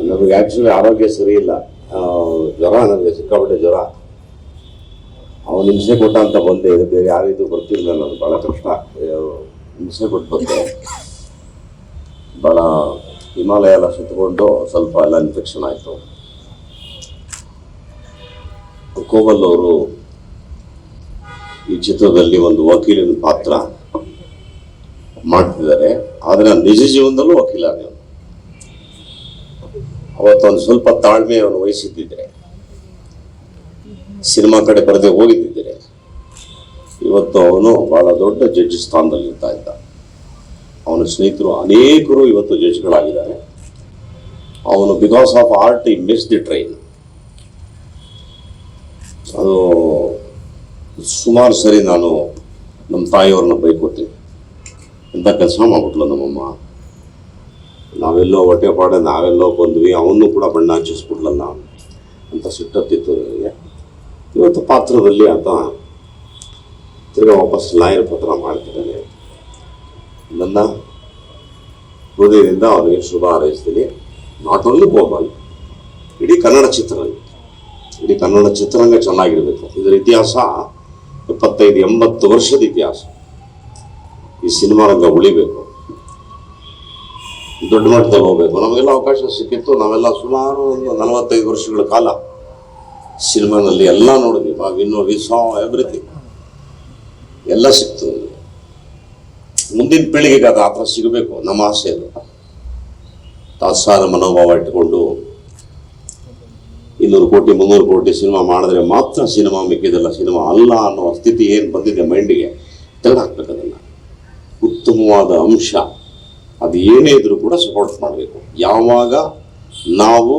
ನಮಗೆ ಆ್ಯಕ್ಚುಲಿ ಆರೋಗ್ಯ ಸರಿ ಇಲ್ಲ, ಜ್ವರ, ನನಗೆ ಸಿಕ್ಕಾಪಟ್ಟೆ ಜ್ವರ. ಅವನು ಹಿಂಸೆ ಕೊಟ್ಟ ಅಂತ ಬಂದೆ, ಇದು ಬೇರೆ ಯಾರಿದು ಬರ್ತಿರಲಿಲ್ಲ, ನಾನು ಭಾಳ ಕಷ್ಟ ಹಿಂಸೆ ಕೊಟ್ಟು ಬಂದೆ. ಭಾಳ ಹಿಮಾಲಯ ಎಲ್ಲ ಸುತ್ತಕೊಂಡು ಸ್ವಲ್ಪ ಎಲ್ಲ ಇನ್ಫೆಕ್ಷನ್ ಆಯಿತು. ಕೋವಲ್ ಅವರು ಈ ಚಿತ್ರದಲ್ಲಿ ಒಂದು ವಕೀಲನ ಪಾತ್ರ ಮಾಡ್ತಿದ್ದಾರೆ, ಆದರೆ ನಿಜ ಜೀವನದಲ್ಲೂ ವಕೀಲನೇ. ಅವತ್ತೊಂದು ಸ್ವಲ್ಪ ತಾಳ್ಮೆ ಅವನು ವಹಿಸಿದ್ದಿದ್ರೆ, ಸಿನಿಮಾ ಕಡೆ ಬರದೆ ಹೋಗಿದ್ದಿದ್ರೆ, ಇವತ್ತು ಅವನು ಬಹಳ ದೊಡ್ಡ ಜಡ್ಜ್ ಸ್ಥಾನದಲ್ಲಿ ಇರ್ತಾ ಇದ್ದ. ಅವನ ಸ್ನೇಹಿತರು ಅನೇಕರು ಇವತ್ತು ಜಡ್ಜ್ಗಳಾಗಿದ್ದಾರೆ. ಅವನು ಬಿಕಾಸ್ ಆಫ್ ಆರ್ಟ್ ಈ ಮಿಸ್ ದಿ ಟ್ರೈನ್. ಅದು ಸುಮಾರು ಸರಿ ನಾನು ನಮ್ಮ ತಾಯಿಯವ್ರನ್ನ ಬೈಕೊತೀನಿ, ಇಂಥ ಕೆಲಸ ಮಾಡ್ಬಿಟ್ಲು ನಮ್ಮಮ್ಮ, ನಾವೆಲ್ಲೋ ಹೊಟ್ಟೆಪಾಡೆ ನಾವೆಲ್ಲೋ ಬಂದ್ವಿ, ಅವನು ಕೂಡ ಬಣ್ಣ ಹಚ್ಚಿಸ್ಬಿಡ್ಲಲ್ಲ ಅಂತ ಸಿಟ್ಟತ್ತಿತ್ತು ನನಗೆ. ಇವತ್ತು ಪಾತ್ರದಲ್ಲಿ ಆತ ತಿರ್ಗಾ ವಾಪಸ್ ಲಾಯರ್ ಪತ್ರ ಮಾಡ್ತಿದ್ದಾನೆ. ನನ್ನ ಹೃದಯದಿಂದ ಅವನಿಗೆ ಶುಭ ಹಾರೈಸ್ತೀನಿ. ನಾಟ್ ಓನ್ಲಿ ಗೋಪಾಲ್, ಇಡೀ ಕನ್ನಡ ಚಿತ್ರರಂಗ ಚೆನ್ನಾಗಿರಬೇಕು. ಇದರ ಇತಿಹಾಸ 75-80 ವರ್ಷದ ಇತಿಹಾಸ. ಈ ಸಿನಿಮಾ ರಂಗ ಉಳಿಬೇಕು, ದೊಡ್ಡ ಮಟ್ಟದಲ್ಲಿ ಹೋಗ್ಬೇಕು. ನಮಗೆಲ್ಲ ಅವಕಾಶ ಸಿಕ್ಕಿತ್ತು. ನಾವೆಲ್ಲ ಸುಮಾರು ಒಂದು 45 ವರ್ಷಗಳ ಕಾಲ ಸಿನಿಮಾನಲ್ಲಿ ಎಲ್ಲ ನೋಡಿದ್ವಿ. ವಿ ಸಾ ಎವ್ರಿಥಿಂಗ್, ಎಲ್ಲ ಸಿಕ್ತು. ಮುಂದಿನ ಪೀಳಿಗೆಗೆ ಅದು ಆ ಥರ ಸಿಗಬೇಕು, ನಮ್ಮ ಆಸೆ. ಅದು ತಾತ್ಸಾರ ಮನೋಭಾವ ಇಟ್ಕೊಂಡು 200 ಕೋಟಿ 300 ಕೋಟಿ ಸಿನಿಮಾ ಮಾಡಿದ್ರೆ ಮಾತ್ರ ಸಿನಿಮಾ, ಮಿಕ್ಕಿದೆಲ್ಲ ಸಿನಿಮಾ ಅಲ್ಲ ಅನ್ನೋ ಸ್ಥಿತಿ ಏನು ಬಂದಿದೆ ಮೈಂಡಿಗೆ, ತೆಗೆದುಹಾಕ್ಬೇಕು. ಅದನ್ನು ಉತ್ತಮವಾದ ಅಂಶ ಅದು ಏನೇ ಇದ್ರೂ ಕೂಡ ಸಪೋರ್ಟ್ ಮಾಡಬೇಕು. ಯಾವಾಗ ನಾವು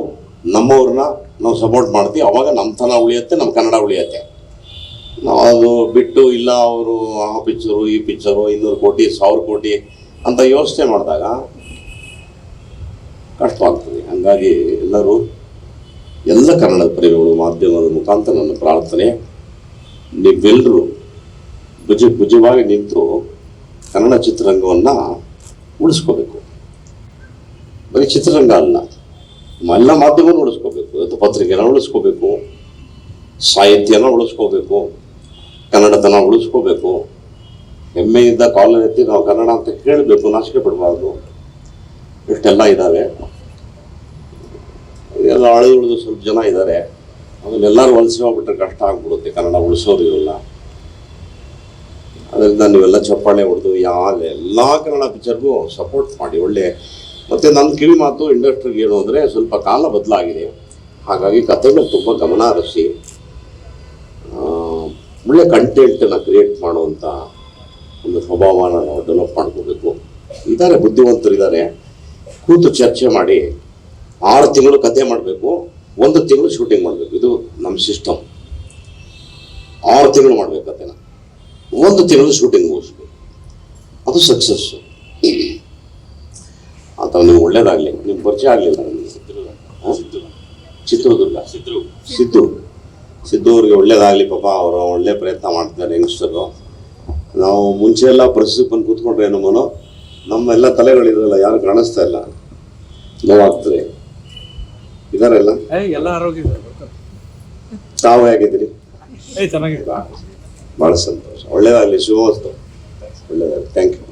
ನಮ್ಮವ್ರನ್ನ ನಾವು ಸಪೋರ್ಟ್ ಮಾಡ್ತೀವಿ ಅವಾಗ ನಮ್ಮತನ ಉಳಿಯುತ್ತೆ, ನಮ್ಮ ಕನ್ನಡ ಉಳಿಯುತ್ತೆ. ನಾವು ಅದು ಬಿಟ್ಟು ಇಲ್ಲ ಅವರು ಆ ಪಿಕ್ಚರು ಈ ಪಿಕ್ಚರು 200 ಕೋಟಿ 1000 ಕೋಟಿ ಅಂತ ಯೋಚನೆ ಮಾಡಿದಾಗ ಕಷ್ಟವಾಗ್ತದೆ. ಹಾಗಾಗಿ ಎಲ್ಲ ಕನ್ನಡದ ಪ್ರೇಮಿಗಳು ಮಾಧ್ಯಮದ ಮುಖಾಂತರ ನನ್ನ ಪ್ರಾರ್ಥನೆ, ನೀವೆಲ್ಲರೂ ಭುಜವಾಗಿ ನಿಂತು ಕನ್ನಡ ಚಿತ್ರರಂಗವನ್ನು ಉಳಿಸ್ಕೋಬೇಕು. ಬರೀ ಚಿತ್ರರಂಗ ಅಲ್ಲ, ಎಲ್ಲ ಮಾಧ್ಯಮವನ್ನು ಉಳಿಸ್ಕೋಬೇಕು. ಇವತ್ತು ಪತ್ರಿಕೆನ ಉಳಿಸ್ಕೋಬೇಕು, ಸಾಹಿತ್ಯನ ಉಳಿಸ್ಕೋಬೇಕು, ಕನ್ನಡತನ ಉಳಿಸ್ಕೋಬೇಕು. ಹೆಮ್ಮೆಯಿಂದ ಕಾಲರ್ ಎತ್ತಿ ನಾವು ಕನ್ನಡ ಅಂತ ಕೇಳಬೇಕು, ನಾಚಿಕೆ ಪಡಬಾರ್ದು. ಇಷ್ಟೆಲ್ಲ ಇದ್ದಾವೆ. ಎಲ್ಲ ಉಳಿದು ಸ್ವಲ್ಪ ಜನ ಇದ್ದಾರೆ, ಅದನ್ನೆಲ್ಲರೂ ವಲಸೆ ಹೋಗ್ಬಿಟ್ರೆ ಕಷ್ಟ ಆಗ್ಬಿಡುತ್ತೆ, ಕನ್ನಡ ಉಳಿಸೋರು ಇರಲ್ಲ. ಅದರಿಂದ ನೀವೆಲ್ಲ ಚಪ್ಪಾಳೆ ಹೊಡೆದು ಎಲ್ಲ ಕನ್ನಡ ಪಿಕ್ಚರ್ಗೂ ಸಪೋರ್ಟ್ ಮಾಡಿ. ಮತ್ತು ನನ್ನ ಕಿವಿ ಮಾತು ಇಂಡಸ್ಟ್ರಿಗೆ ಏನು ಅಂದರೆ, ಸ್ವಲ್ಪ ಕಾಲ ಬದಲಾಗಿದೆ. ಹಾಗಾಗಿ ಕಥೆಗಳು ತುಂಬ ಗಮನ ಹರಿಸಿ ಒಳ್ಳೆ ಕಂಟೆಂಟನ್ನು ಕ್ರಿಯೇಟ್ ಮಾಡುವಂಥ ಒಂದು ಸ್ವಭಾವನ ನಾವು ಡೆವಲಪ್ ಮಾಡ್ಕೋಬೇಕು. ಇದ್ದಾರೆ, ಬುದ್ಧಿವಂತರಿದ್ದಾರೆ. ಕೂತು ಚರ್ಚೆ ಮಾಡಿ 6 ತಿಂಗಳು ಕತೆ ಮಾಡಬೇಕು, 1 ತಿಂಗಳು ಶೂಟಿಂಗ್ ಮಾಡಬೇಕು. ಇದು ನಮ್ಮ ಸಿಸ್ಟಮ್. 6 ತಿಂಗಳು ಮಾಡಬೇಕು ಕತೆನ, 1 ತಿಂಗಳು ಶೂಟಿಂಗ್ ಮುಗಿಸ್ಬೇಕು. ಅದು ಸಕ್ಸಸ್ಸು. ಅಂತ ನಿಮ್ಗೆ ಒಳ್ಳೇದಾಗಲಿ. ನಿಮ್ಗೆ ಪರಿಚಯ ಆಗಲಿಲ್ಲ ನನಗೆ, ಚಿತ್ರದುರ್ಗ ಸಿದ್ದು ಅವ್ರಿಗೆ ಒಳ್ಳೇದಾಗಲಿ. ಪಾಪ ಅವರು ಒಳ್ಳೆ ಪ್ರಯತ್ನ ಮಾಡ್ತಾರೆ ಯಂಗ್ಸ್ಟರು. ನಾವು ಮುಂಚೆ ಎಲ್ಲ ಪರಿಸ್ಥಿತಿ ಬಂದು ಕೂತ್ಕೊಂಡ್ರೆ ನಮ್ಮೆಲ್ಲ ತಲೆಗಳಿರಲ್ಲ, ಯಾರು ಕಾಣಿಸ್ತಾ ಇಲ್ಲ, ನೋವಾಗ್ತದೆ. ಇದಾರೆಲ್ಲ ಎಲ್ಲ ಆರೋಗ್ಯ. ತಾವು ಹೇಗಿದ್ದೀರಿ? ಚೆನ್ನಾಗಿದೆ, ಭಾಳ ಸಂತೋಷ. ಒಳ್ಳೇದಾಗಲಿ, ಶುಭವಸ್ತು. ಒಳ್ಳೇದಾಗಲಿ. Thank you.